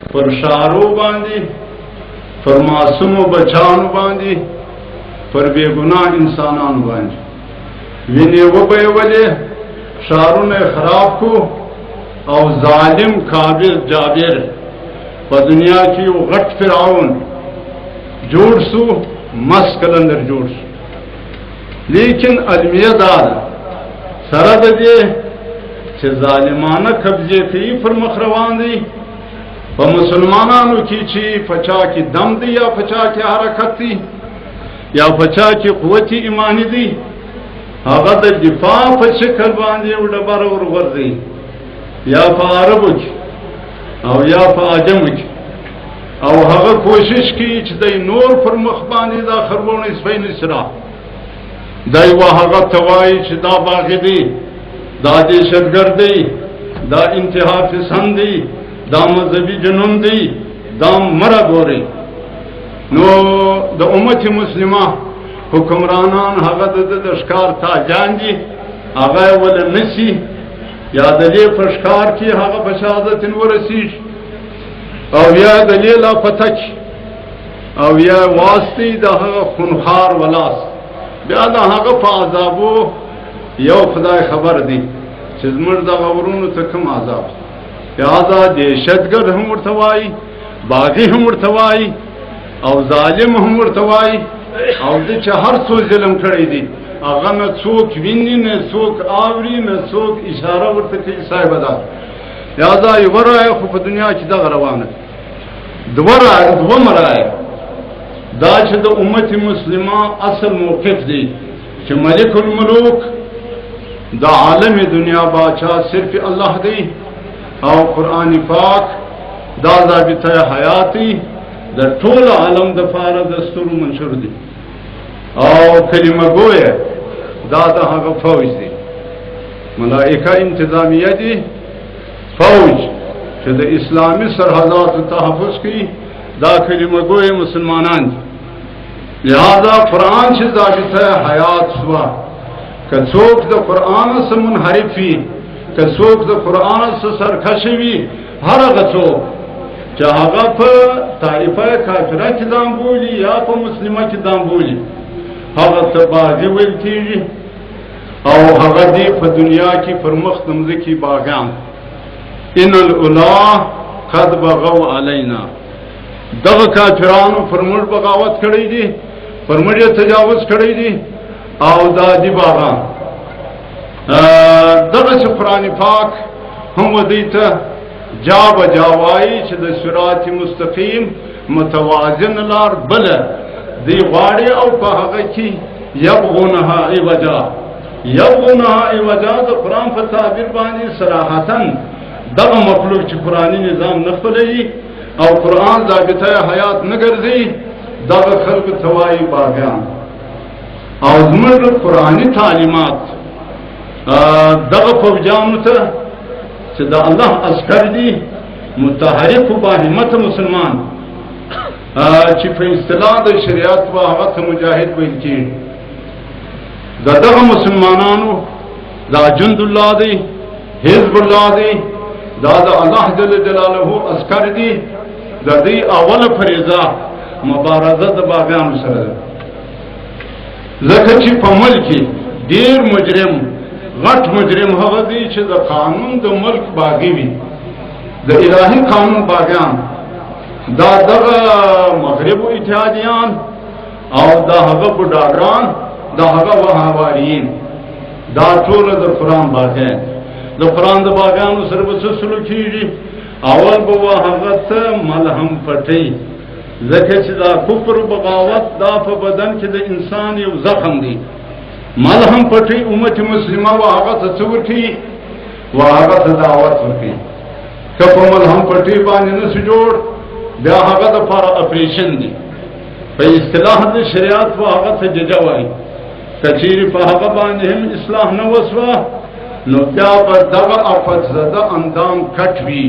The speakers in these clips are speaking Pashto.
پر شارو باندې، پر معصومو بچانو باندې، پر بے گناہ انسانانو باندې ویني وبهولې، شارونه خراب کو او ظالم کابر جابر په دنیا کې یو غټ فرعون جوړ سو، مسکلندر جوړ سو. لیکن المیه دار سره د دې چې ظالمانه قبضه کوي پر مخ روان دي په مسلمانانو کې، چې پچا کې دم دی یا پچا کې حرکت دی یا پچا کې قوت ایمانی دی، هغه د دفاع په شکل باندې یو ډبر ورغورځي، یا په عربو کې او یا په عجمو کې، او هغه کوشش کوي چې د نور پر مخ باندې دا خربونه سپین سره دای و هغه توای چې دا باغ دی، دا دهشتګرد دی، دا انتها پسند دی، دا مذهبي جنون دی، دا مره ګوري. نو د امت مسلمه حکمرانان هغه د ښکار تاجان دي، هغه ول نسی یا د دې په ښکار کې هغه په شهادت ورسیږي، او یا د لیلا پتک او یا واسطي د هغه خونخوار ولاس، بیا د هغه په عذابو یو خدای خبر دی چې زموږ د غورونو ته کوم عذاب. لہذا دهشتګرد هم ورته وایي، باغي هم ورته وایي، او ظالم هم ورته وایي، او د چې هر څو ظلم کړی دی هغه نه څوک ویني، نه څوک اوري، نه څوک اشاره ورته کوي صاحب ده. لہذا یوه رایه خو په دنیا کې دغه روانه، دوه رایه دا چې د امت مسلمه اصل موقف دی چې ملک الملوک د عالم دنیا بادشاہ صرف الله دی، او قرآن پاک دا ضابطه حیاتی د ټول عالم د پاره دستور منشور دی، او کلمه گویه دا د هغه فوج دی، ملائکه انتظامیه دی، فوج چې د اسلامی سرحداتو تحفظ کوي، دا کلمه گویه مسلمانان دی. لہذا قرآن چې ضابطه حیات شوه، که څوک د قرآن سره منحرف وي، که څوک د قرآن سره سرکشه وي، هر هغه څوک چې هغه په طائفه کافره کې دام بولي یا په مسلمه کې دام بولي، هغه ته باغي ویل کېږي، او هغه دی په دنیا کې پر مخ د مځکې باغیان. ان الاولا قد بغوا علینا، دغه کافرانو پر موږ بغاوت کړی دی، پر موږ تجاوز کړی دی، او دا دی باغان. دغه چې قرآن پاک هم ودی ته جا بجاوایی چې د صراط مستقیم متوازن لار بله دی غواړي، او په هغه کې یبغونها عوجا د قرآن په تعبیر باندې صراحتاً دغه مخلوق چې قرآني نظام نه خپلوي او قرآن ضابطه حیات نه ګرځي، دغه خلق توای باغیان. او زموږ قرآني تعلیمات دغه فوجانو ته چې د الله عسکر دي، متحرک و باهمت مسلمان، چې په اصطلاح د شریعت و هغه ته مجاهد ویل کېږي، دغه مسلمانانو دا جند الله دی، حزب الله دی، دا د الله جل جلاله عسکر دي. د دې اوله فریضه مبارزه د باغیانو سره ده، ځکه چې په ملک ډیر مجرم، غټ مجرم هغه دی چې د قانون د ملک باغی وي، د الهي قانون باغیان، دا دغه مغرب و اتحادیان، او دا هغه بډاګان، دا هغه وهابیین، دا ټول د قرآن باغیان. د قرآن د باغیانو سره به څه سلوک کېږي؟ اول به هغه ته ملهم پټي، ځکه چې دا کفر و بغاوت دا په بدن کې د انسان یو زخم دی. ملهم پټي امت مسلمه و هغه ته څه ورکوي؟ و هغه ته دعوت ورکوي. که په ملهم پټي باندې نشي جوړ، بیا هغه دپاره اپریشن دی، په اصطلاح د شریعت و هغه ته ججه وایي. که چیرې په هغه باندې هم اصلاح نه وسوه، نو بیا به دغه افت زده اندام کټ وي،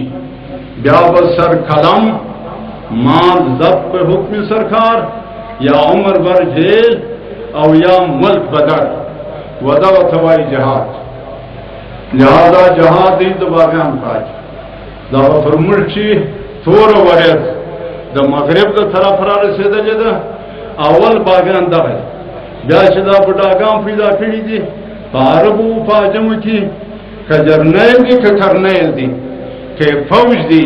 بیا به سر قلم مال ضبط په حکم سرکار، یا عمر بر جیل، او یا ملک بدر، و دغه ته وایي جهاد. لہذا جهاد دی د باغیان پاک، دا به پر موږ چې تور ورځ د مغرب د طرف را رسېدلې ده اول باغیان دغه بیا چې دا بوډاګان پیدا کړي دي په عربو په عجمو کې که جرنیل دي که کرنیل دي که فوج دي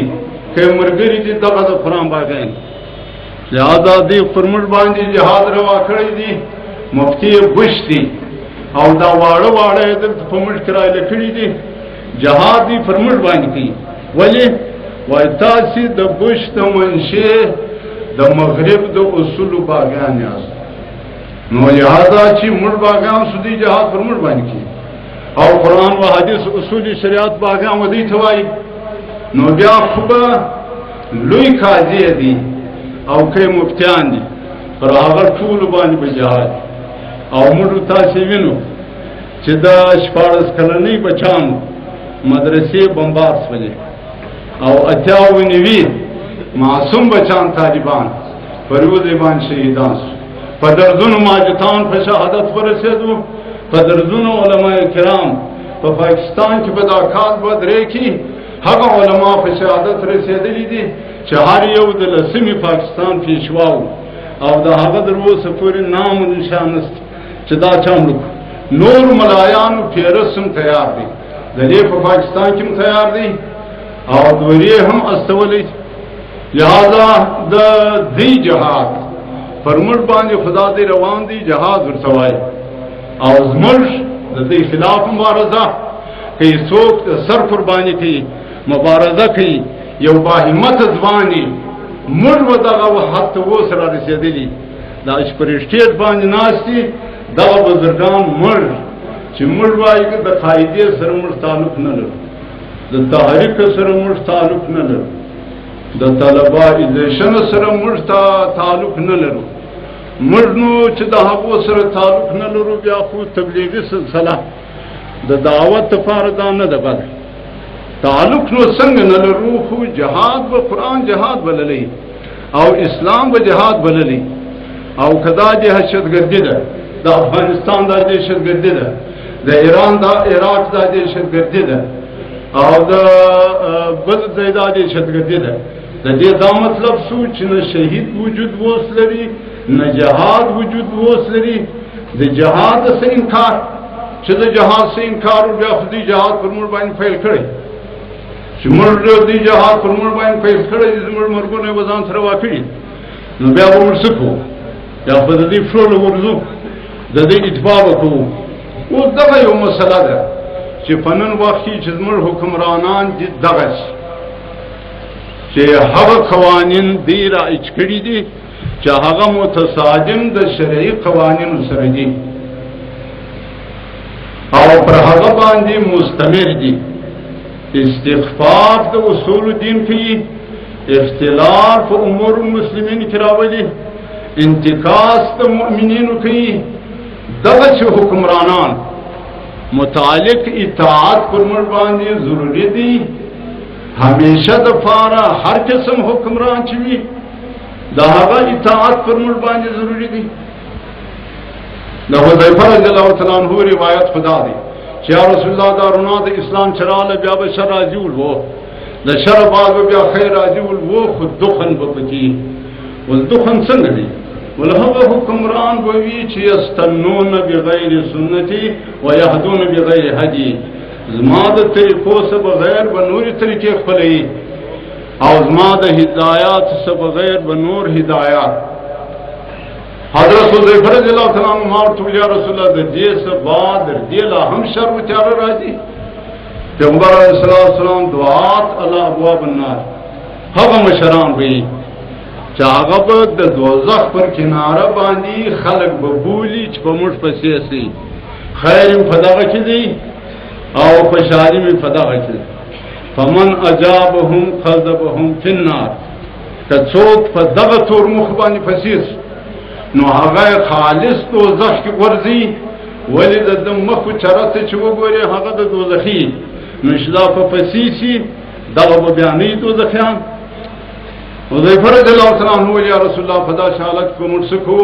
که مرګري دي دغه د قرآن باغیان لہذا دی پر موږ باندې جهاد روا کړی دي مفتی بش دي او دا واړه واړه دلته په موږ کې رالیکلي دي جهاد دی پر موږ باندې کوي ولې وایي تاسې د بش د منشي د مغرب د اصولو باغیان یاست نو لہذا چې موږ باغیان سو دی جهاد پر موږ باندې کوي او قرآن و حدیث اصول شریعت باغیان و دی ته وایي نو بیا خو به لوی قاضي دي او که مفتیان دي پر هغه ټولو باندې به جهاد او موږ تاسې وینو چې د 14 کلنۍ بچانو مدرسې بمبار شولې او 98 معصوم بچان طالبان پر یو ځای باندې شهیدان شو په درځونو ماجتان په شهادت ورسېدو په درځونو علما کرام په پاکستان کې په دا کال بدرې کې هغه علما په شهادت رسېدلي دي چې هر یو د لسمې پاکستان پیشوا او د هغه در اوسه پورې نام و نشان نشته چې دا چا مړ نور ملایانو پیرس هم تیار دي د دې په پاکستان کې هم تیار دي او دوی هم استولې لہذا د دې جهاد پر موږ باندې خدا دې روان دي جهاد ورته وایي او زموږ د دې خلاف مبارزه کوي څوک سر قرباني کوي مبارزه کوي یو باهمت ځواني موږ و دغه وخت ته اوس را رسېدلي دا چې پر سټیټ باندې ناستي دغه بزرګان موږ چې موږ وایي د قاعدې سره موږ تعلق نه لرو د تحریک سره موږ تعلق نه لرو د طلبائزیشن سره موږ تعلق نه لرو موږ نو چې د هغو سره تعلق نه لرو بیا خو تبلیغي سلسله د دعوت لپاره دا نه ده بده تعلق نو څنګه نه لرو خو جهاد به قرآن جهاد بللی او اسلام به جهاد بللی او کدا دهشتګردي ده د افغانستان د دهشتګردي ده د ایران د عراق د دهشتګردي ده او د بل ځای د دهشتګردي ده د دې دا مطلب شو چې نه شهید وجود ووس لري نه جهاد وجود ووس لري د جهاد څخه انکار چې د جهاد څخه انکار او بیا خو د جهاد پر موږ باندې فیل کړی چې موږ د جهاد پر موږ باندې فیل کړی زموږ مرګونه وزن سره واکړي نو بیا موږ څه کوو یا په دې فلو ورزو د دې اتباع وکړو او دغه یو مسله ده چې په نن وخت کې چې زموږ حکمرانان دي دغه چې هغه قوانین دی رایج کړي دي چې هغه متصادم د شرعي قوانینو سره دي او پر هغه باندې مستمر دي استخفاف د اصول دین کوي اختلاف په امور المسلمین کې راولي انتقاص د مؤمنینو کوي دغه چې حکمرانان متعلق اطاعت پر موږ باندې ضروري دي همیشه د پاره هر قسم حکمران چې وي د هغه اطاعت پر موږ باندې ضروري دي د حذیفه رضی الله تعالی عنہ روایت خدا دی چې یا رسول الله دا رڼا د اسلام چراله بیا به شر راځي وو د شر بعد بیا خیر راځي وو خود دخن به پکې ول دخن څنګه دی ول هغه حکمران به وی چې استنون بغیر سنتي ويهدون بغیر هدي زما د طریقو څخه بغیر به نوري طریقې خپلې او زما د هدایات څخه بغیر به نور هدایات حضرت حذیفه رضی الله تعالی عنہ ورته یا رسول الله د دې څخه بعد دې لا هم شر و تیار راځي پیغمبر علیه السلام دعات الله ابواب النار هغه مشران وی چې هغه به د دوزخ پر کناره باندې خلق به بولی چې په موږ پسې سي خیر په دغه کې دی او خوشحالي می په دغه کې فمن اجابهم خذبهم فی النار که څوک په دغه تور مخ باندې پسې نو هغه خالص دوزخ کې ورځي ولې د مخ چرته چې وګوري هغه د دوزخي نو شلا په پسې سي دغه بیانې دوزخیان حذیفه رضی الله تعالی عنہ یا رسول الله فدا شالت کو مرسکو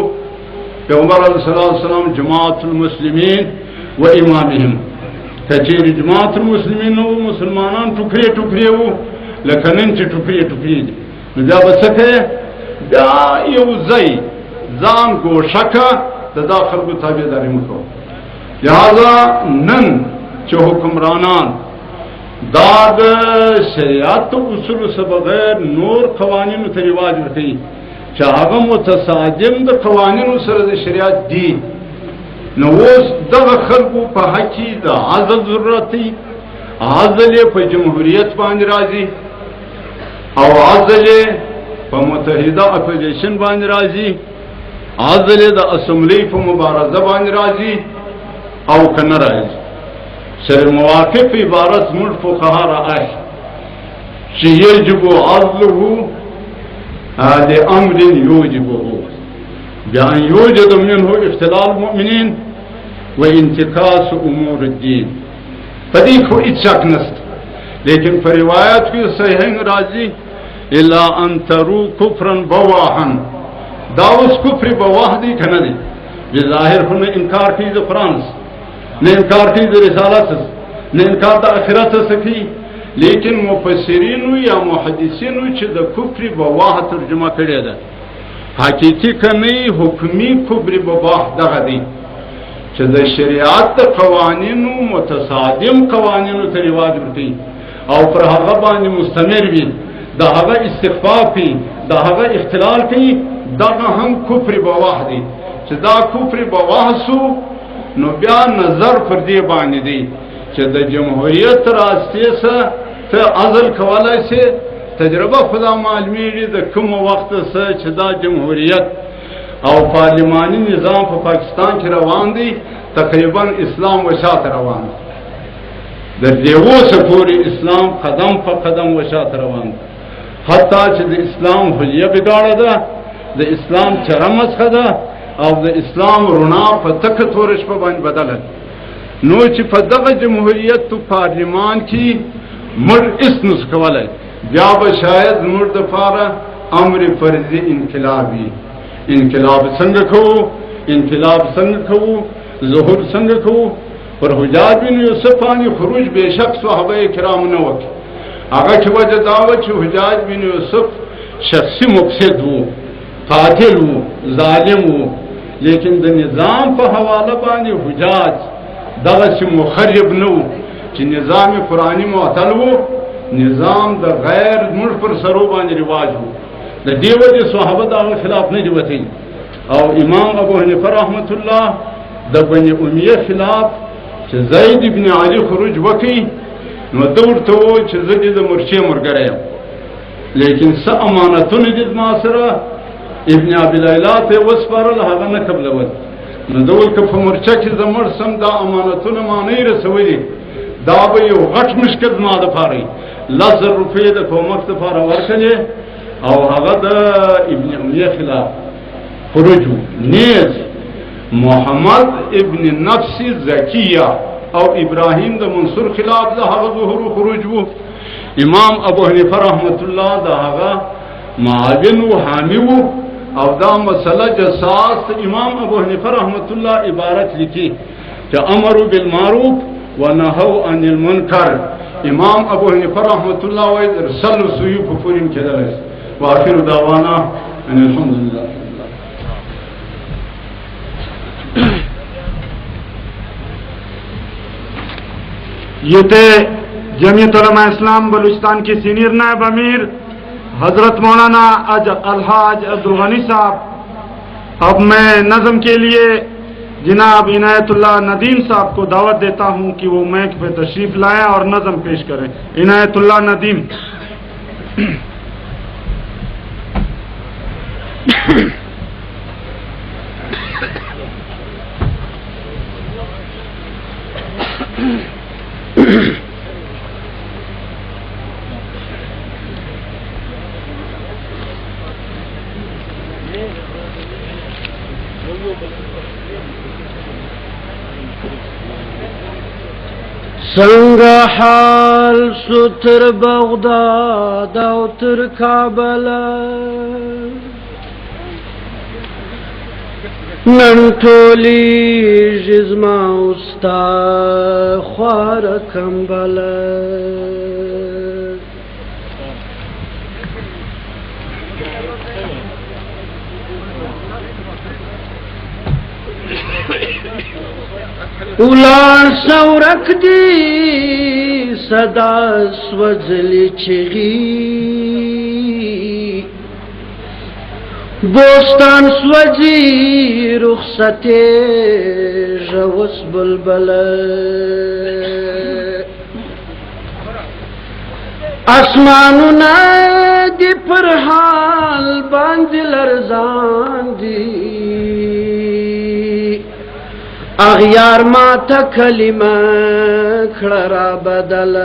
پیغمبر علیه السلام جماعت المسلمین و امامهم کچیر جماعت المسلمین و مسلمانان ټوکري ټوکري وو لکه نن چې ټوکري ټوکري نو بیا به څه کوې بیا یو ځای ځان ګوښه که د دا خلکو تابعداري مه کوه. لہذا نن چې حکمرانان دا د شریعت اصولو څخه بغیر نور قوانینو ته رواج ورکوي چې هغه متصادم د قوانینو سره د شریعت دي، نو اوس دغه خلکو په حق کې د عزل ضرورت دی. عزل یې په جمهوریت باندې راځي او عزل یې په متحده اپوزیشن باندې راځي، عزل یې د اسمبلی په مبارزه باندې راځي او که نه راځي. سر مواقف عبارت زموږ فقها راغی چې یجب عزله لأمر یوجبه بأن یوجد منه اختلال المؤمنین و انتکاس امور الدین. پدې خو هیڅ شک نشته، لیکن په روایت کې صحیحین راځي الا ان تروا کفرا بواحا. دا اوس کفر بواح دی که نه دی؟ بظاهر خو نه انکار کوي د قرآن، نه انکار کوي د رسالت، نه انکار د آخرت څخه کوي، لیکن مفسرینو یا محدثینو چې د کفر بواح ترجمه کړې ده، حقیقي کنی حکمی کفر بواح دغه دی چې د شریعت د قوانینو متصادم قوانینو ته رواج ورکوي او پر هغه باندې مستمر وي، د هغه استخفاف کوي، د هغه اختلال کوي، دغه هم کفر بواح دی. چې دا کفر بواح سو نو بیا نظر پر دې باندې دی چې د جمهوریت راستي سره ته عزل کولای شي. تجربه خدا معلومیږي د کوم وخت سره چې دا جمهوریت او پارلمانی نظام په پاکستان کې روان دی، تقریبا اسلام وشاته روان دی. د دې اوسه پورې اسلام قدم په قدم وشاته روان دی، حتی چې د اسلام حلیه بګاړه ده، د اسلام چرم مسخه ده او د اسلام رڼا په تکه تور شپه باندې بدله. نو چې په دغه جمهوریت تو پارلمان کې مړ اس نس کولای، بیا به شاید مړ د پاره امر فرضي انقلابي. انقلاب څنګه کوو؟ انقلاب څنګه کوو؟ ظهور څنګه کوو؟ پر حجاج بن یوسف باندې خروج بشک صحابه کرام نه وکړي. هغه چې وجه دا و چې حجاج بن یوسف شخصي مفسد وو، قاتل وو، ظالم وو، لیکن د نظام په حواله باندې حجاج دغه مخرب نه وو چې نظام قرآني معطل وو، نظام د غیر ملک پر سرو باندې رواج وو. د دې وجه صحابه دغه خلاف نه دی وتی. او امام ابو حنیفه رحمت الله د بني امیه خلاف چې زید ابن علی خروج وکي نو ورته وو چې زه د مرشي مرګره یم، لیکن څه امانتونه دي ما سره ابن ابي ليلى ته وسپارل، هغه نه قبلول. نو دول که په مرچه کې زمړ سم دا امانتونه ما نه رسولي، دا به یو غټ مشکل ما د پاره 1000 روپۍ د کومک لپاره ورکړي او هغه د ابن امیه خلاف خروج. نیز محمد ابن نفس زکیه او ابراهیم د منصور خلاف د هغه ظهور خروج وو. امام ابو حنیفه رحمت الله د هغه معاون و حامی وو او دا مسله جساس امام ابو حنیفه رحمت الله عبارت لیکي چې امروا بالمعروف ونهوا عن المنکر. امام ابو حنیفه رحمت الله وایي رسل سیوف پورین کېدل. واخر دعوانا ان الحمد لله. یہ تھے جمعیت علماء اسلام بلوچستان کے سینئر نائب امیر حضرت مولانا الحاج عبدالغنی صاحب. اب میں نظم کے لیے جناب عنایت اللہ ندیم صاحب کو دعوت دیتا ہوں کہ وہ میک پہ تشریف لائیں اور نظم پیش کریں. عنایت اللہ ندیم. څنګه حال ستر بغداد او تر کابل نن ټولی جزما استا خوار کمبل اولار سورک دی صدا سوزلی چغی بوستان سوزی رخصت جوس بلبل اسمانونا دی پر حال باند لرزان دی اغیار ما تا کلمه کھڑا بدل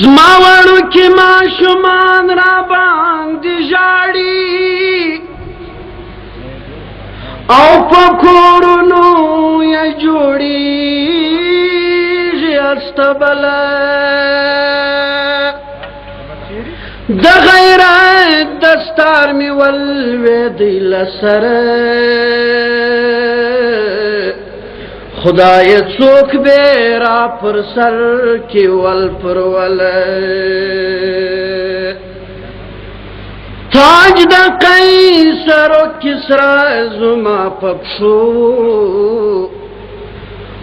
زماوڑو کی ما شمان را باند جاڑی او پکورنو یا جوڑی استبل د غیرت دستار می ولویدی لسر خدای څوک بیرا پر سر کی ول پر ول تاج د قیصر و کسرا زما پپشو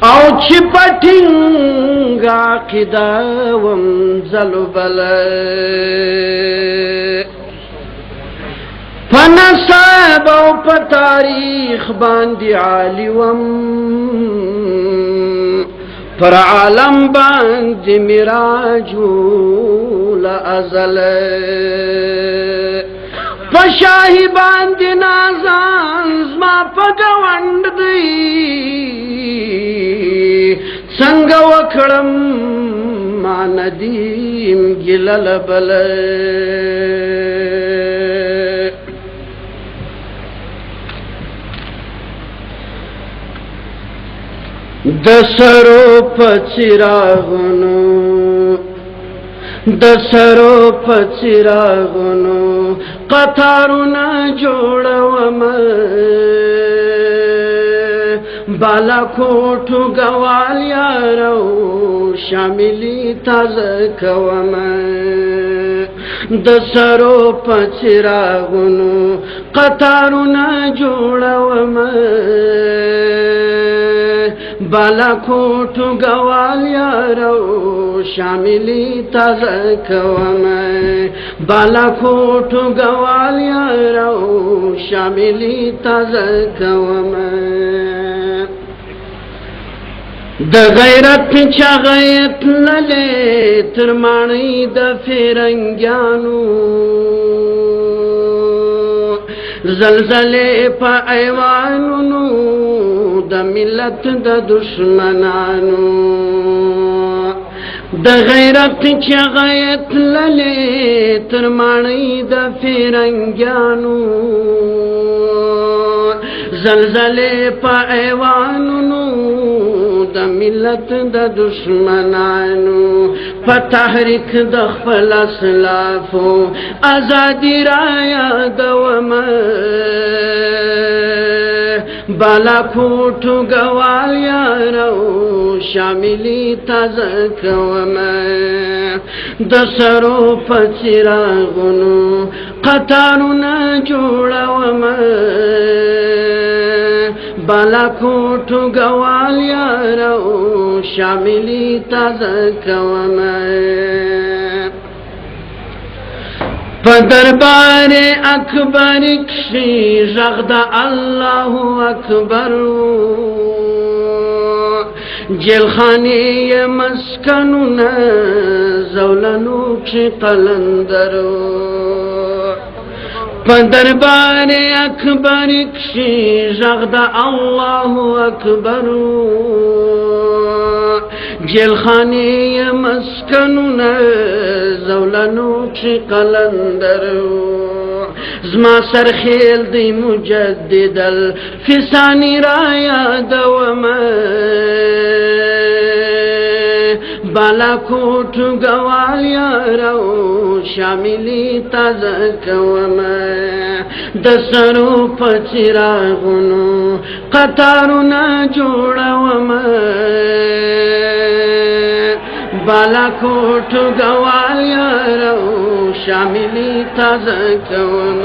او چی پٹنگا قداوم زلبل پنصاب او پتاریخ باندی عالیوم پر عالم باندی مراجو لازل پشاہی باندی نازان زما پگوند دی سنگ وکڑم ما ندیم گلل بل دسرو پچراغنو دسرو پچراغنو قطارنا جوڑوم بالا کوٹو گوال یارو شاملی تازکوم دسرو پچراغنو قطارنا جوڑوم بالا کوٹو گوال یارو شاملی تازکوم بالا کوٹو گوال یارو شاملی تازکوم د غیرت چغیت للی ترمانی د فرنگیانو زلزلے پا ایوانونو د ملت د دشمنانو د غیرت چغیت للی ترمانی د فرنگیانو زلزلے پا ایوانونو د ملت د دشمنانو په تحریک د خپل اسلافو ازادي را یادوم بالا کوټو ګوال یارو شاملی تازه کوم د سرو پچراغونو قطارونه جوړوم بالا کوټو ګوال یارو شاملی تازه کوم په دربار اکبر کښې غږ د الله اکبر جیلخانې یې مسکنونه زولنو کښې قلندر په دربار اکبر کښې غږ د الله اکبر جیلخانې یې مسکنونه زولنو کښې قلندر زما سرخیل دی مجدد الفسانی را یادوم بالا کوټو ګوال یارو شاملی تازه کوم د سرو پچراغونو قطارونه جوړوم بالا کوټو ګوال یارو شاملی تازه کوم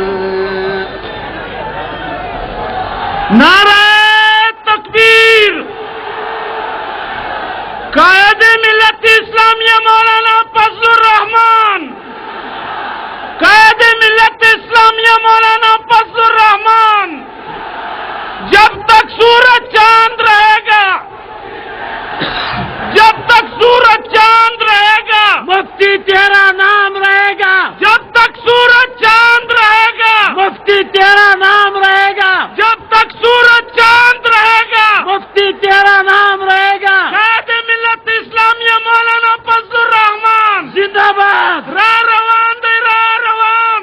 नारे तकबीर। कायदे मिल्लत इस्लामिया मौलाना फजलुर रहमान, कायदे मिल्लत इस्लामिया मौलाना फजलुर रहमान। जब तक सूरज चांद रहेगा, जब तक सूरज चांद रहेगा, मुफ्ती तेरा नाम रहेगा। जब तक सूरज चांद रहेगा, मुफ्ती तेरा नाम रहेगा। जब तक सूरज चांद रहेगा, मुफ्ती तेरा नाम रहेगा। कायदे मिल्लत इस्लामिया मौलाना फजलुर रहमान जिंदाबाद। रा रवान दे रा रवान,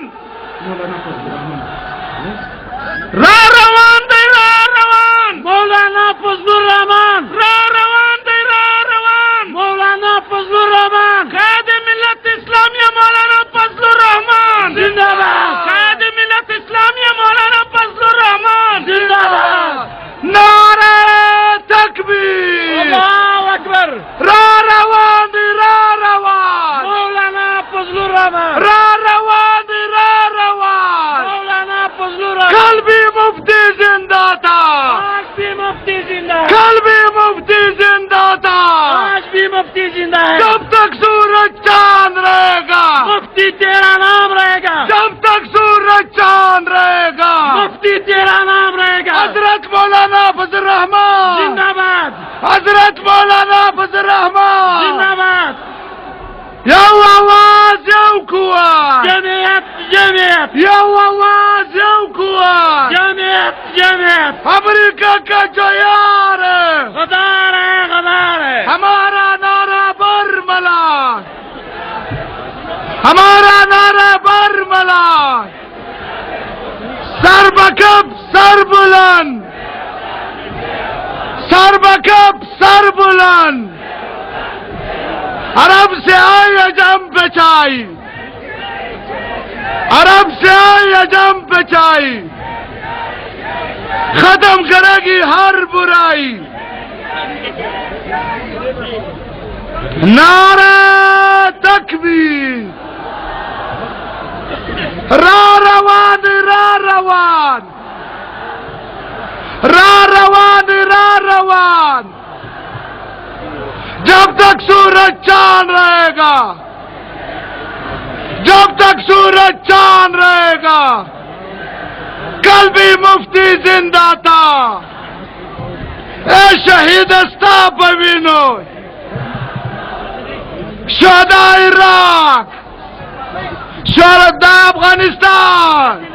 रा रवान दे रा रवान, मौलाना फजलुर रहमान। रा रवान दे रा रवान, मौलाना फजलुर रहमान। कायदे मिल्लत इस्लामिया मौलाना फजलुर रहमान जिंदाबाद। कायदे मिल्लत इस्लामिया मौलाना फजलुर रहमान जिंदाबाद। नारे तकबीर, अल्लाहु अकबर। रा रवान रा रवान, मौलाना फजलुर रहमान। रा रवान रा रवान, मौलाना फजलुर रहमान। कल भी मुफ्ती जिंदा था, आज भी मुफ्ती जिंदा है। कल भी मुफ्ती जिंदा था, आज भी मुफ्ती जिंदा है। जब तक सूरज चांद रहेगा, मुफ्ती तेरा नाम रहेगा। जब तक सूरज चांद रहेगा, मुफ्ती तेरा नाम रहेगा। हजरत मौलाना फजलुर रहमान जिंदाबाद। हजरत मौलाना फजलुर रहमान जिंदाबाद। यौ आवाज यौ कुआं, जमीयत जमीयत। यौ आवाज यौ कुआं, जमीयत जमीयत। अमेरिका का जो यार है, गदार है, गदार है। हमारा नारा बरमला, हमारा नारा बरमला। सर बकब सर बुलंद, सर बकब सर बुलंद। अरब से आई अजम बचाई, अरब से आई अजम बचाई। खत्म करेगी हर बुराई। नारे तकबीर, रा रवान रा रवान, रा रवान रा रवान। जब तक सूरज चांद रहेगा, जब तक सूरज चांद रहेगा, कल भी मुफ्ती जिंदा था। ए शहीद अस्ता बविनो, शहदा इराक, शहदा अफगानिस्तान।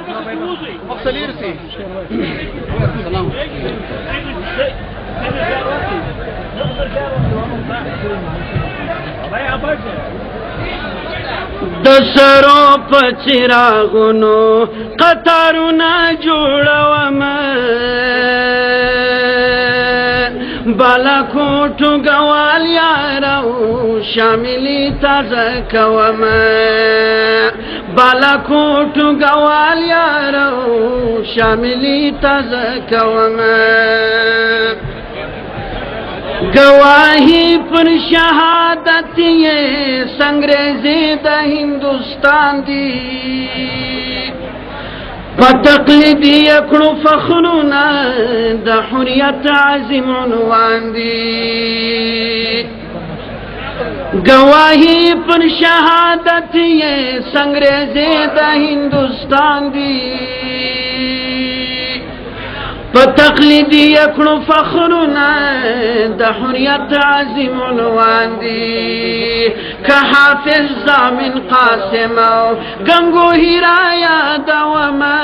दसरों पचिरागुनो कतारुना जोड़वम, बालाकोट गवालिया रहू शामिली तजकवम, बालाकोट गवालिया रहू शामिली तजकवम। गवाही पर शहादत ये संग्रेज़े द हिंदुस्तान दी, पतकलिदी अकड़ो फखरुना द हुर्रियत आज़िम उन्वान दी। गवाही पर शहादत ये संग्रेज़े द हिंदुस्तान दी, पतकलिदी अकड़ो फखरुना द हुर्रियत आज़िम उन्वान दी। का हाफिज ज़ामिन कासिम गंगो हिराया दवमा,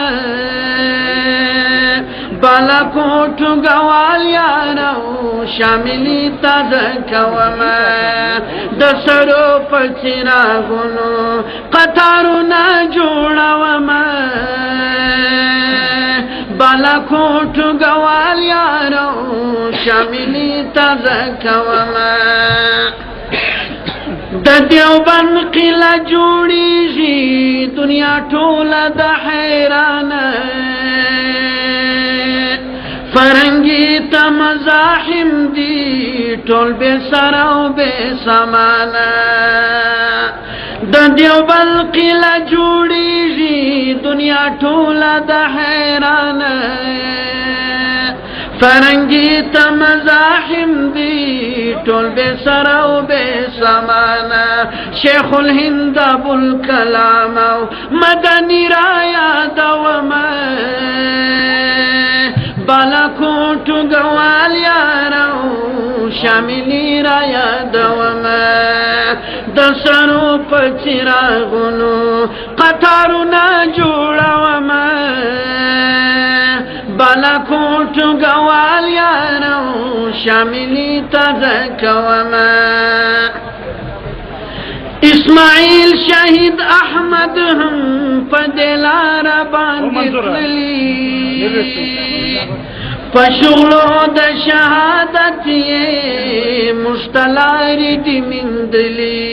बालाकोट गवालिया रहू शामिली तजकवमा। दसरो पचिरागुनो कतारुना जोड़वमा, बालाकोट गवालिया रहू शामिली तजकवमा। द देवबंद किला जोड़ी जी दुनिया टोला द हैरान, फरंगी तमज़ाहिम दी टोल बेसराव बेसमाना। द देवबंद किला जोड़ी जी दुनिया टोला द हैरान, فرنگی تا مزاحم دی ټول بے سر او بے سمانا شیخ الهند ابو الکلام او مدنی را یادوما بالاکوټ ګوال یارو شاملی را یادوما د سرو په څراغونو قطارونه جوړوما بالاکوټ ګوال یارو شاملی تازه کوما اسماعیل شهید احمد هم په دلار باندې تللی په شغلو د شهادت یې مشتلاری دی مندلی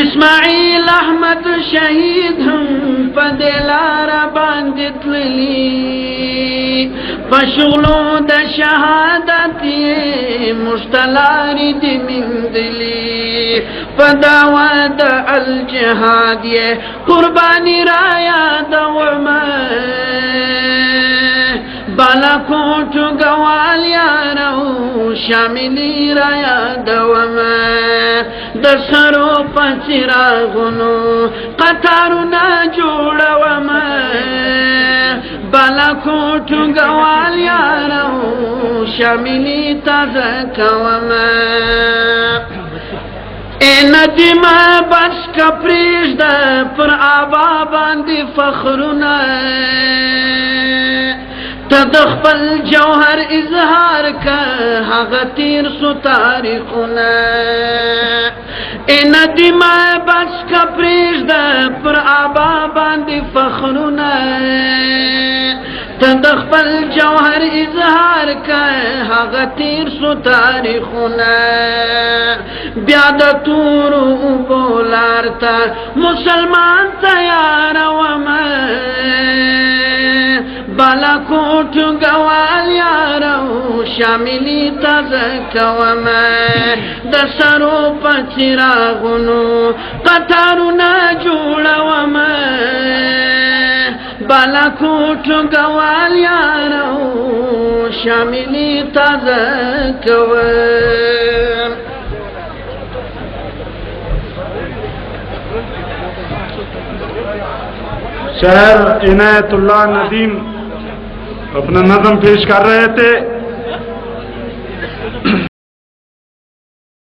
اسماعیل احمد شهید هم په دلار باندې تللی په شغلو د شهادت یې مشتلاری دی مندلی په دعوا د الجهاد یې قربانی را یادوما بالاکوټ ګوال یارو شاملی را یادوما د سرو په څراغونو قطارونه جوړوما بالاکوټ ګوال یارو شاملی تازه کوما اے ندیمه بس کا پریږده پر آبا باندې فخرونه ته د خپل جوهر اظهار که هغه تیر سو تاریخونه اے ندیمه بس کا پریږده پر آبا باندې فخرونه ته د خپل جوهر اظهار که هغه تیر سو تاریخونه بیا د تورو اوبو لار ته مسلمان تیارومه بالاکوټ ګوال یارو شاملی تازه کوما د سرو په څراغونو قطارونه جوړوما بالاکوټ ګوال یارو شاملی تازه کوما شاعر عنایت اللہ ندیم اپنا نظم پیش کر رہے تھے